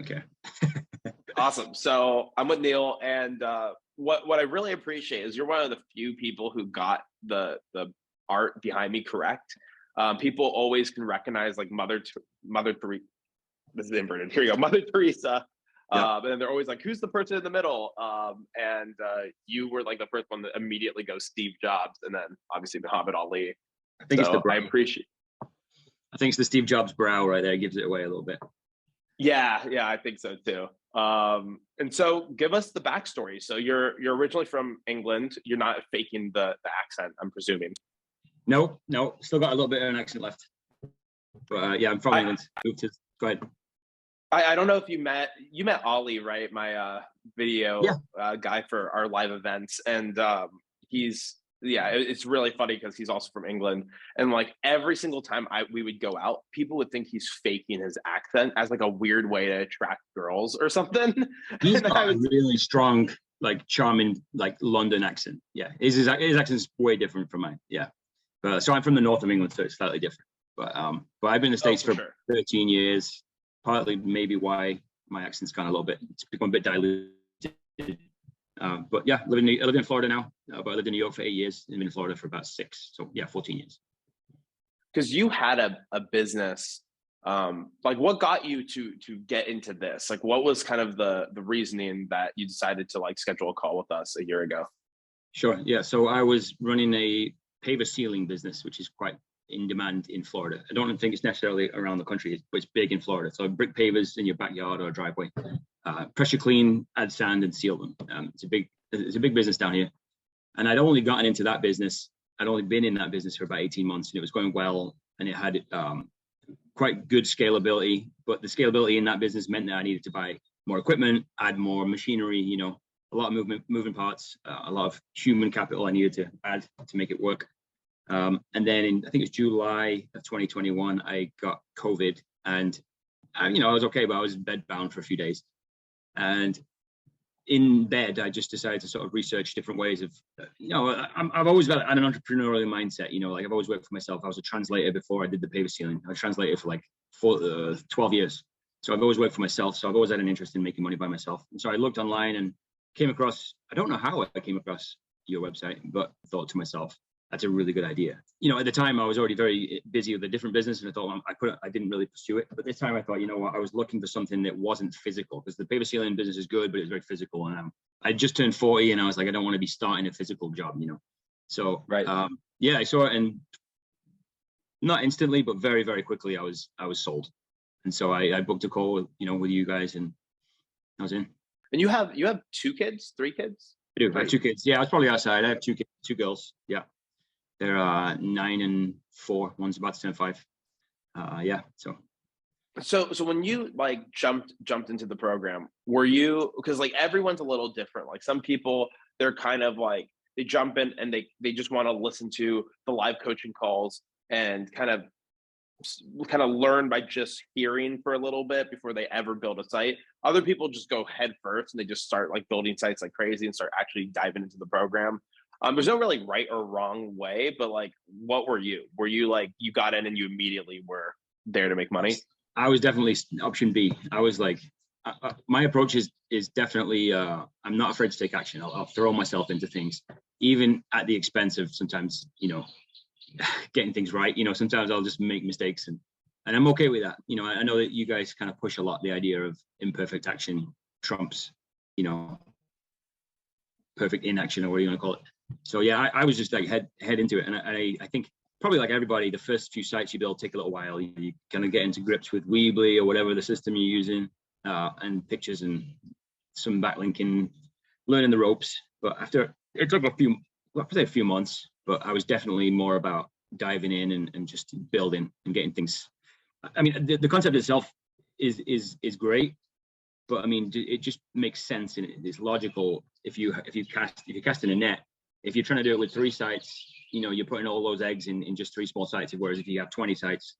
don't care. Awesome. So I'm with Neil, and what I really appreciate is you're one of the few people who got the art behind me correct. People always can recognize like Mother Teresa. This is inverted. Here you go, Mother Teresa. And they're always like, who's the person in the middle? And you were like the first one that immediately goes Steve Jobs, and then obviously Muhammad Ali. I think so it's the brow. I think it's the Steve Jobs brow right there. It gives it away a little bit. Yeah, I think so too. And so give us the backstory. So you're originally from England. You're not faking the accent, I'm presuming. No, still got a little bit of an accent left. But yeah, I'm from England. Go ahead. I don't know if you met Ollie, right? My video guy for our live events, and it's really funny because he's also from England, and like every single time we would go out, people would think he's faking his accent as like a weird way to attract girls or something. He's got a really strong, like charming, like London accent. Yeah, his accent's way different from mine. Yeah, so I'm from the north of England, so it's slightly different. But I've been in the States for 13 years. Partly maybe why my accent's kind of a little bit, it's become a bit diluted. But yeah, I live in Florida now, but I lived in New York for 8 years and been in Florida for about 6. So yeah, 14 years. Because you had a business, like what got you to get into this? Like what was kind of the reasoning that you decided to like schedule a call with us a year ago? Sure, yeah. So I was running a paver sealing business, which is quite in demand in Florida. I don't think it's necessarily around the country, but it's big in Florida. So brick pavers in your backyard or driveway, pressure clean, add sand and seal them. It's a big business down here. And I'd only gotten into that business. I'd only been in that business for about 18 months, and it was going well, and it had quite good scalability. But the scalability in that business meant that I needed to buy more equipment, add more machinery, a lot of moving parts, a lot of human capital I needed to add to make it work. And then I think it was July of 2021, I got COVID, and I was okay, but I was bed bound for a few days. And in bed, I just decided to sort of research different ways of, I've always had an entrepreneurial mindset, like I've always worked for myself. I was a translator before I did the paver sealing. I translated for like 12 years. So I've always worked for myself. So I've always had an interest in making money by myself. And so I looked online and came across, I don't know how I came across your website, but thought to myself, that's a really good idea. At the time I was already very busy with a different business, and I thought I didn't really pursue it. But this time I thought, I was looking for something that wasn't physical, because the paver sealing business is good, but it's very physical. And I just turned 40, and I was like, I don't want to be starting a physical job, So right. I saw it, and not instantly, but very, very quickly, I was sold. And so I booked a call with you guys, and I was in. And you have 2 kids, 3 kids? I do. I have 2 kids. Yeah, I was probably outside. I have 2 kids, 2 girls. Yeah. They're 9 and 4. One's about to turn 5. So when you like jumped into the program, were you, because like everyone's a little different. Like some people, they're kind of like, they jump in and they just want to listen to the live coaching calls and kind of learn by just hearing for a little bit before they ever build a site. Other people just go head first and they just start like building sites like crazy and start actually diving into the program. There's no really right or wrong way, but like, what were you? Were you like, you got in and you immediately were there to make money? I was definitely option B. I was like, my approach is definitely, I'm not afraid to take action. I'll throw myself into things, even at the expense of sometimes, getting things right. Sometimes I'll just make mistakes, and I'm okay with that. I know that you guys kind of push a lot the idea of imperfect action trumps, perfect inaction, or what do you want to call it. So yeah, I was just like head into it, and I think probably like everybody, the first few sites you build take a little while. You kind of get into grips with Weebly or whatever the system you're using, and pictures and some backlinking, learning the ropes. But after it took a few months, but I was definitely more about diving in and just building and getting things. I mean, the concept itself is great, but I mean, it just makes sense and it's logical. If you cast in a net, if you're trying to do it with 3 sites, you're putting all those eggs in just 3 small sites. Whereas if you have 20 sites,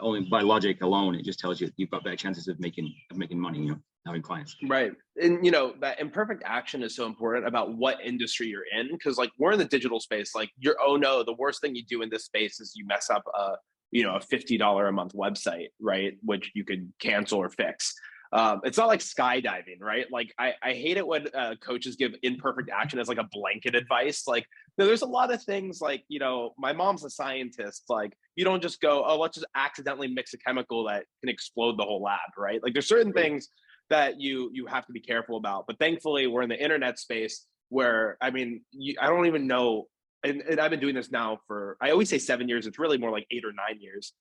only by logic alone, it just tells you you've got better chances of making money, having clients. Right. And that imperfect action is so important about what industry you're in, because like we're in the digital space. Like the worst thing you do in this space is you mess up a $50 a month website, right? Which you could cancel or fix. It's not like skydiving, right? Like I hate it when coaches give imperfect action as like a blanket advice. Like, no, there's a lot of things like, you know, my mom's a scientist. Like, you don't just go, oh, let's just accidentally mix a chemical that can explode the whole lab, right? Like, there's certain things that you have to be careful about. But thankfully, we're in the internet space where, I mean, I don't even know. And I've been doing this now for, I always say 7 years. It's really more like 8 or 9 years.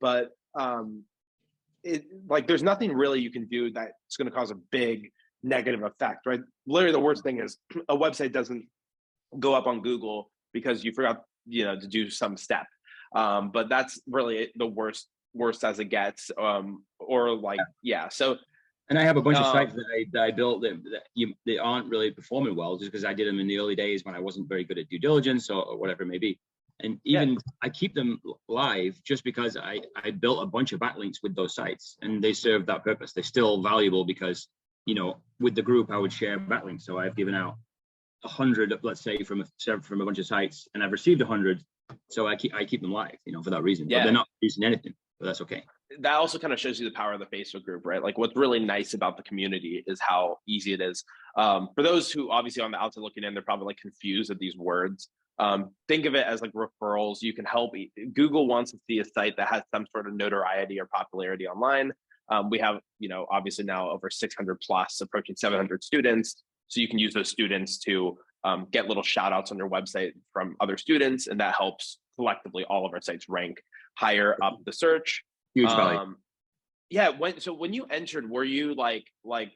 But like there's nothing really you can do that's going to cause a big negative effect, right? Literally, the worst thing is a website doesn't go up on Google because you forgot, you know, to do some step. But that's really the worst as it gets. Or like, yeah. So, and I have a bunch of sites that I built that aren't really performing well just because I did them in the early days when I wasn't very good at due diligence or whatever it may be. And even I keep them live just because I built a bunch of backlinks with those sites and they serve that purpose. They're still valuable because, you know, with the group, I would share backlinks. So I've given out 100, let's say, from a bunch of sites, and I've received 100. So I keep them live, you know, for that reason. But they're not producing anything, but that's okay. That also kind of shows you the power of the Facebook group, right? Like what's really nice about the community is how easy it is. For those who obviously on the outside looking in, they're probably like confused at these words. Think of it as like referrals. You can help. Google wants to see a site that has some sort of notoriety or popularity online. We have, you know, obviously now over 600 plus, approaching 700 students. So you can use those students to get little shout outs on your website from other students. And that helps collectively all of our sites rank higher up the search. Huge value. Yeah. When you entered, were you like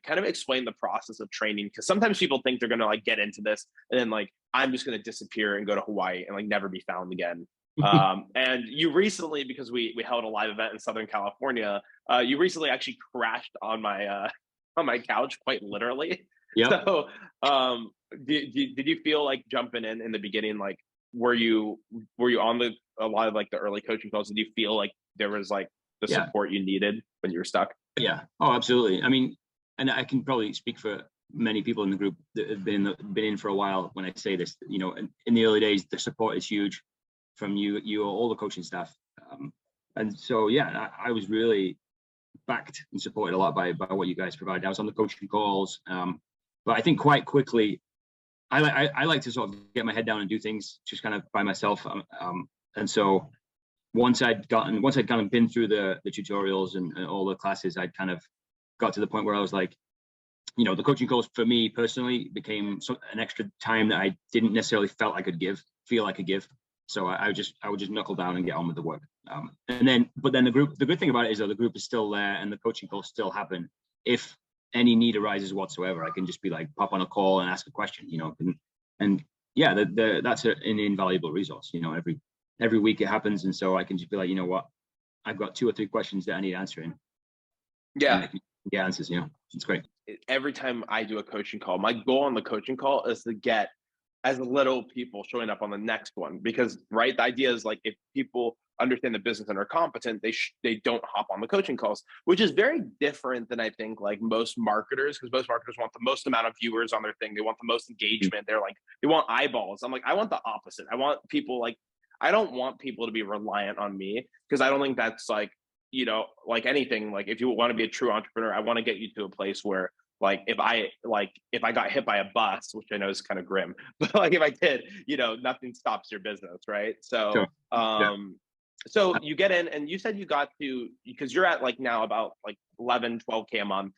kind of explain the process of training? Because sometimes people think they're gonna like get into this and then like I'm just gonna disappear and go to Hawaii and like never be found again. And you recently, because we held a live event in Southern California, you recently actually crashed on my couch, quite literally. Yeah. So did you feel like jumping in the beginning? Like were you on a lot of like the early coaching calls? Did you feel like there was like the support you needed when you were stuck? Yeah. Oh, absolutely. I mean, and I can probably speak for many people in the group that have been in for a while when I say this. You know, in the early days, the support is huge from you all the coaching staff. And so, yeah, I was really backed and supported a lot by what you guys provided. I was on the coaching calls, but I think quite quickly, I like to sort of get my head down and do things just kind of by myself. And so once I'd kind of been through the tutorials and all the classes, I'd kind of got to the point where I was like, you know, the coaching calls for me personally became an extra time that I didn't necessarily feel I could give. So I would just knuckle down and get on with the work. But then the good thing about it is that the group is still there and the coaching calls still happen. If any need arises whatsoever, I can just be like, pop on a call and ask a question, you know, and yeah, that's an invaluable resource, you know, every week it happens. And so I can just be like, you know what, I've got 2 or 3 questions that I need answering. Yeah. And I can get answers, you know, it's great. Every time I do a coaching call, my goal on the coaching call is to get as little people showing up on the next one, because right, the idea is like if people understand the business and are competent, they don't hop on the coaching calls, which is very different than I think like most marketers, because most marketers want the most amount of viewers on their thing, they want the most engagement, they're like they want eyeballs. I'm like, I want the opposite. I want people like, I don't want people to be reliant on me, because I don't think that's like, you know, like anything, like if you want to be a true entrepreneur, I want to get you to a place where like if I got hit by a bus, which I know is kind of grim, but like if I did, you know, nothing stops your business, right? So Sure. so you get in and you said you got to, because you're at like now about like 11 12K a month.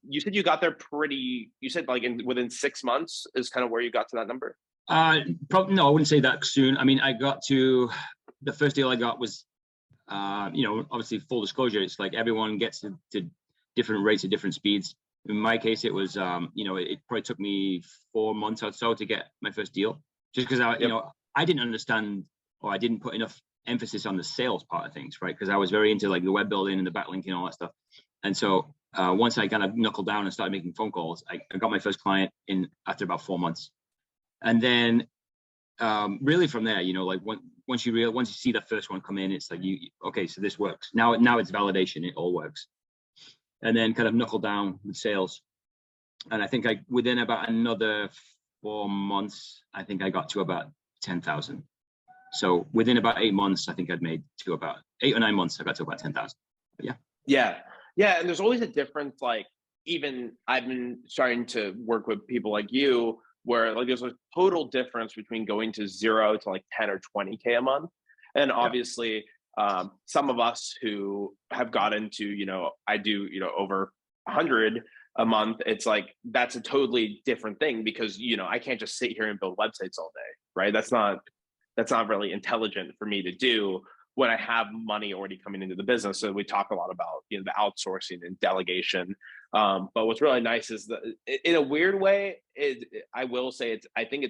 You said you got there you said like within 6 months is kind of where you got to that number? Probably no, I wouldn't say that soon. I mean, I got to, the first deal I got was, you know, obviously full disclosure, it's like everyone gets to different rates at different speeds. In my case, it was, you know, it probably took me 4 months or so to get my first deal, just because you know, I didn't understand, or I didn't put enough emphasis on the sales part of things, right? Because I was very into like the web building and the backlinking and all that stuff. And so once I kind of knuckled down and started making phone calls, I got my first client in after about 4 months. And then really from there, you know, like once you see the first one come in, it's like okay, so this works. Now it's validation, it all works. And then kind of knuckle down with sales. And I think within about another 4 months, I think I got to about 10,000. So within about 8 months, I think I'd made to about 8 or 9 months, I got to about 10,000. Yeah. Yeah. Yeah, and there's always a difference. Like, even I've been starting to work with people like you, where like there's a total difference between going to 0 to like 10 or 20K a month. And Yeah. obviously, some of us who have got into, I do, over 100 a month, it's like that's a totally different thing, because I can't just sit here and build websites all day, right? That's not really intelligent for me to do when I have money already coming into the business. So we talk a lot about the outsourcing and delegation. But what's really nice is that, in a weird way, I will say I think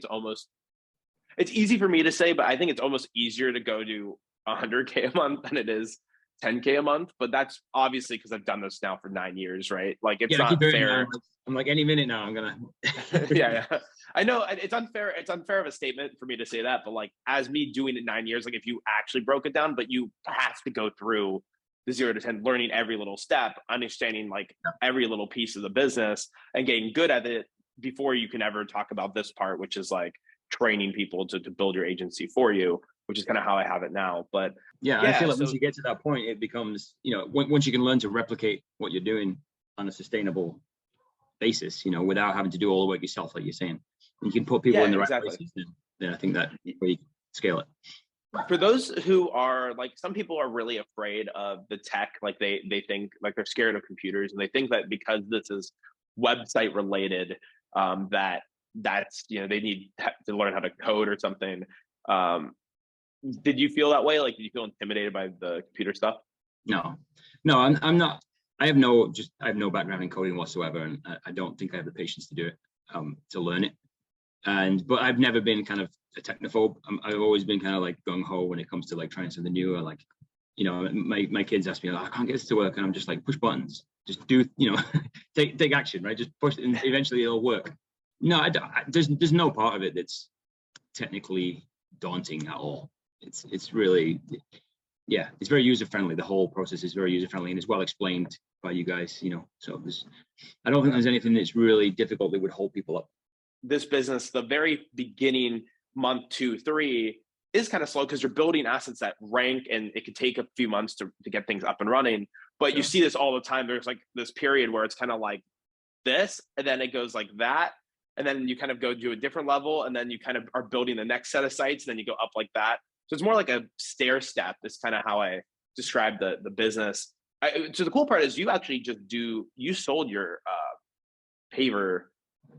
it's easy for me to say, but I think it's almost easier to go to 100K a month than it is 10K a month. But that's obviously because I've done this now for 9 years, right? Like, it's Yeah, I keep not doing it fair. now. I'm like, any minute now, I'm gonna. Yeah, yeah. I know it's unfair. It's unfair of a statement for me to say that, but like, as me doing it 9 years, like if you actually broke it down, but you have to go through the 0 to 10, learning every little step, understanding like every little piece of the business and getting good at it before you can ever talk about this part, which is like training people to build your agency for you, which is kind of how I have it now. But Yeah, I yeah, feel like so once you get to that point, it becomes, once you can learn to replicate what you're doing on a sustainable basis, without having to do all the work yourself, like you're saying, and you can put people yeah, in the right exactly. places, then I think that where you can scale it. For those who are like, some people are really afraid of the tech, like they think like they're scared of computers, and they think that because this is website related, that's they need to learn how to code or something. um did you feel that way? Like, did you feel intimidated by the computer stuff? No, I'm not. I have no background in coding whatsoever, and I don't think I have the patience to do it, to learn it. But I've never been kind of a technophobe. I've always been kind of like gung ho when it comes to like trying something new, or like, my kids ask me, like, I can't get this to work, and I'm just like, push buttons, just do, take action, right? Just push, and eventually it'll work. No, there's no part of it that's technically daunting at all. It's really, yeah, it's very user friendly. The whole process is very user friendly and it's well explained by you guys. So I don't think there's anything that's really difficult that would hold people up. This business, the very beginning, month 2, 3, is kind of slow because you're building assets that rank, and it could take a few months to get things up and running. But you see this all the time. There's like this period where it's kind of like this, and then it goes like that, and then you kind of go to a different level, and then you kind of are building the next set of sites, and then you go up like that. So it's more like a stair step. Is kind of how I describe the business. So the cool part is you sold your paver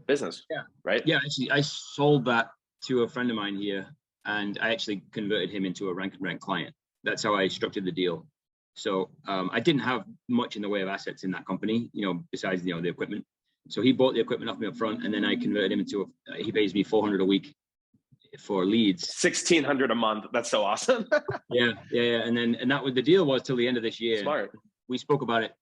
business, Yeah. right? Yeah, actually, I sold that to a friend of mine here, and I actually converted him into a Rank and Rank client. That's how I structured the deal. So I didn't have much in the way of assets in that company, besides the equipment. So he bought the equipment off me up front, and then I converted him into he pays me $400 a week for leads. 1,600 a month. That's so awesome. Yeah. And that was the deal was till the end of this year. Smart. We spoke about it.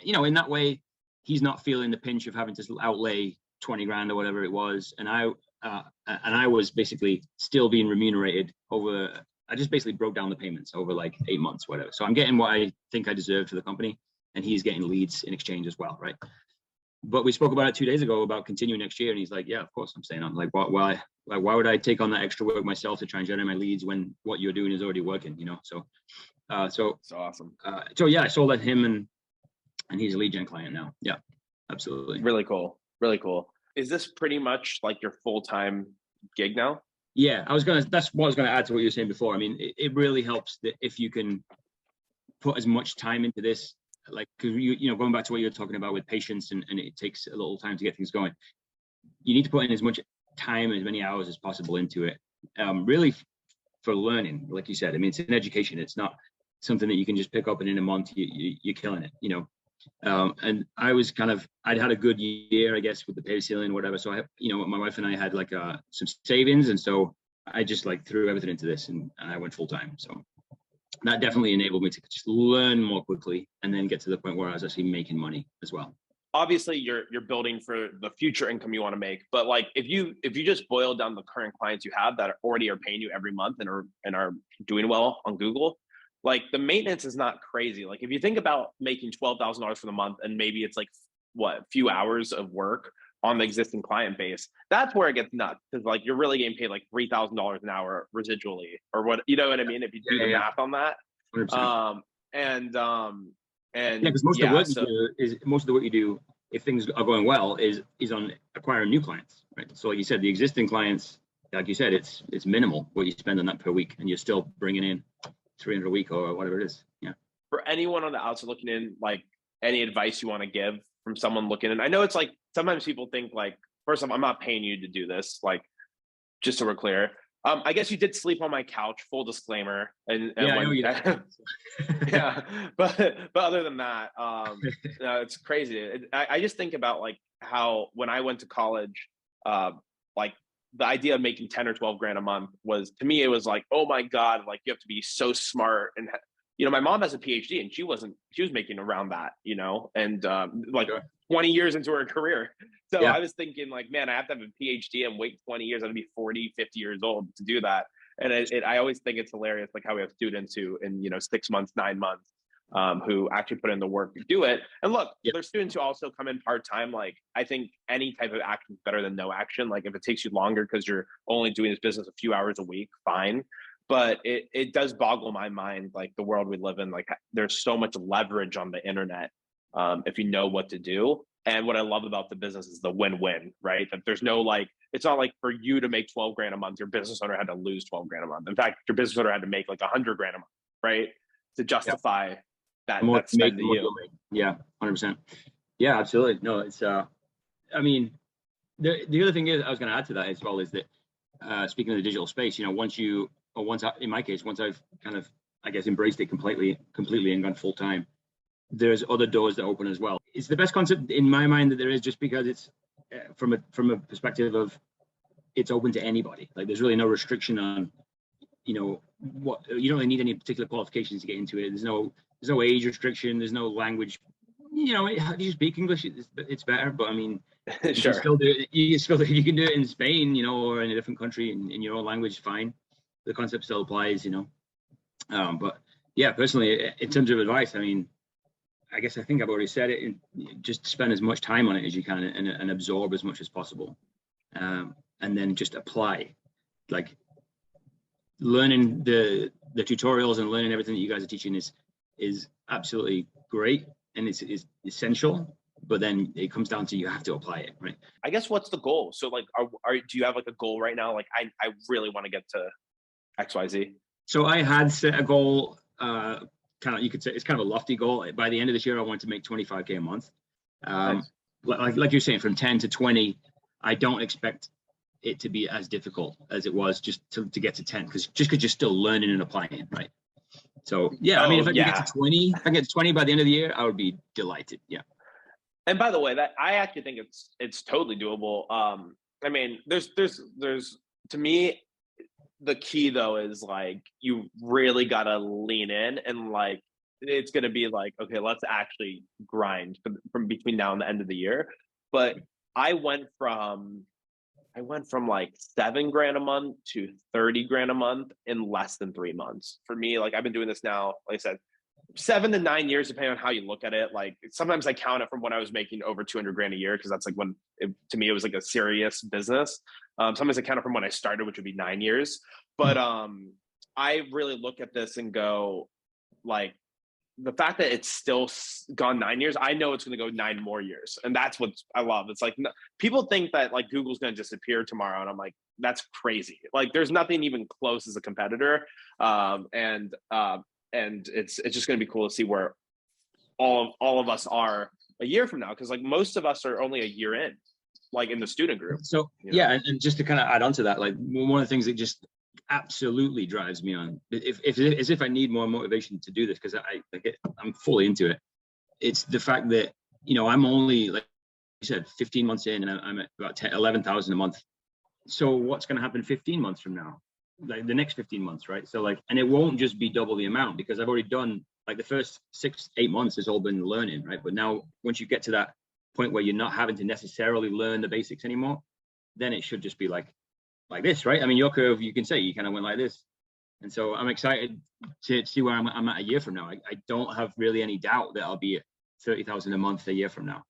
In that way, he's not feeling the pinch of having to outlay 20 grand or whatever it was, and I was basically still being remunerated over. I just basically broke down the payments over like 8 months, whatever. So I'm getting what I think I deserve for the company, and he's getting leads in exchange as well, right? But we spoke about it 2 days ago about continuing next year, and he's like, "Yeah, of course." I'm saying, "I'm like, why would I take on that extra work myself to try and generate my leads when what you're doing is already working?" So awesome. So yeah, I sold that to him, and he's a lead gen client now. Yeah, absolutely. Really cool. Really cool. Is this pretty much like your full-time gig now? Yeah, that's what I was gonna add to what you were saying before. I mean, it really helps that if you can put as much time into this, like, because going back to what you're talking about with patience, and it takes a little time to get things going. You need to put in as much time, as many hours as possible into it, really, for learning. Like you said, I mean, it's an education. It's not something that you can just pick up and in a month you're killing it. And I'd had a good year, I guess, with the pay ceiling, whatever. So my wife and I had like some savings, and so I just like threw everything into this, and I went full time. So that definitely enabled me to just learn more quickly, and then get to the point where I was actually making money as well. Obviously, you're building for the future income you want to make, but like if you just boil down the current clients you have that already are paying you every month and are doing well on Google, like the maintenance is not crazy. Like if you think about making $12,000 for the month, and maybe it's like a few hours of work on the existing client base, that's where it gets nuts, because like you're really getting paid like $3,000 an hour residually, or what, you know what I mean? If you do the math on that. 100%. And Yeah, because most of the yeah, work you so do is most of the work you do, if things are going well, is on acquiring new clients, right? So like you said, the existing clients, like you said, it's minimal what you spend on that per week, and you're still bringing in 300 a week or whatever it is. Yeah. for anyone on the outside looking in, like any advice you want to give from someone looking in, I know it's like sometimes people think like, first off, I'm not paying you to do this, like just so we're clear. I guess you did sleep on my couch, full disclaimer. And Yeah, I know when you. yeah, but other than that, no, it's crazy. I just think about like how when I went to college, like the idea of making 10 or 12 grand a month was, to me, it was like, oh my God, like you have to be so smart. And my mom has a PhD and she was making around that, and like Sure. 20 years into her career. So Yeah. I was thinking like, man, I have to have a PhD and wait 20 years. I'm gonna be 40, 50 years old to do that. And I always think it's hilarious, like how we have students who in 6 months, 9 months, who actually put in the work to do it. And look, Yeah. there's students who also come in part time. Like I think any type of action is better than no action. Like if it takes you longer because you're only doing this business a few hours a week, fine. But it does boggle my mind, like the world we live in. Like there's so much leverage on the internet, if you know what to do. And what I love about the business is the win-win, right? That there's no like, it's not like for you to make 12 grand a month, your business owner had to lose 12 grand a month. In fact, your business owner had to make like 100 grand a month, right? To Yeah. justify The more that you make, spend the to more you. you'll make. Yeah, 100%. Yeah, absolutely. No, it's I mean, the other thing is I was going to add to that as well is that speaking of the digital space, in my case, once I've kind of, I guess, embraced it completely and gone full time, there's other doors that open as well. It's the best concept in my mind that there is, just because it's from a perspective of it's open to anybody. Like there's really no restriction on, what you don't really need any particular qualifications to get into it. There's no age restriction. There's no language. If you speak English, it's better. But I mean, you Sure. can still do it. You can do it in Spain, or in a different country in your own language. Fine, the concept still applies. But yeah, personally, in terms of advice, I mean, I guess I think I've already said it. Just spend as much time on it as you can and absorb as much as possible, and then just apply. Like learning the tutorials and learning everything that you guys are teaching is absolutely great, and it's essential. But then it comes down to you have to apply it, right? I guess what's the goal? So like, do you have like a goal right now? Like I really want to get to XYZ. So I had set a goal. Kind of, you could say it's kind of a lofty goal. By the end of this year, I want to make 25K a month. Nice. Like you're saying, from 10 to 20, I don't expect it to be as difficult as it was just to get to 10, because you're still learning and applying, right? So yeah, I mean, if I can get to 20, if I get to 20 by the end of the year, I would be delighted. Yeah. And by the way, that I actually think it's totally doable. I mean, there's to me, the key though is like you really gotta lean in, and like it's gonna be like, okay, let's actually grind from between now and the end of the year. But I went from like 7 grand a month to 30 grand a month in less than 3 months. For me, like I've been doing this now, like I said, 7 to 9 years, depending on how you look at it. Like sometimes I count it from when I was making over 200 grand a year, because that's like when to me it was like a serious business. Sometimes I count it from when I started, which would be 9 years. But I really look at this and go, like, the fact that it's still gone 9 years, I know it's going to go 9 more years, and that's what I love. It's like people think that like Google's going to disappear tomorrow, and I'm like, that's crazy. Like there's nothing even close as a competitor, and it's just going to be cool to see where all of us are a year from now, because like most of us are only a year in, like in the student group. So yeah, and just to kind of add on to that, like one of the things that just absolutely drives me on, if I need more motivation to do this, because I'm fully into it. It's the fact that I'm only, like you said, 15 months in, and I'm at about 11,000 a month. So what's going to happen 15 months from now? Like the next 15 months, right? So like, and it won't just be double the amount, because I've already done, like, the first 6-8 months has all been learning, right? But now once you get to that point where you're not having to necessarily learn the basics anymore, then it should just be like this, right? I mean, your curve, you can say you kind of went like this. And so I'm excited to see where I'm at a year from now. I don't have really any doubt that I'll be at 30,000 a month a year from now.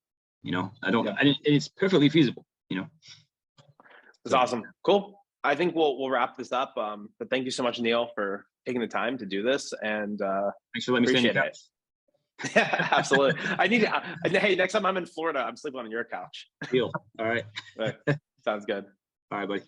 I don't, and it's perfectly feasible, It's awesome. Cool. I think we'll wrap this up. But thank you so much, Neil, for taking the time to do this. And thanks for letting me stay in your appreciate it. caps. Yeah, absolutely. I need to, hey, next time I'm in Florida, I'm sleeping on your couch. Deal. All right. Right. Sounds good. All right, buddy.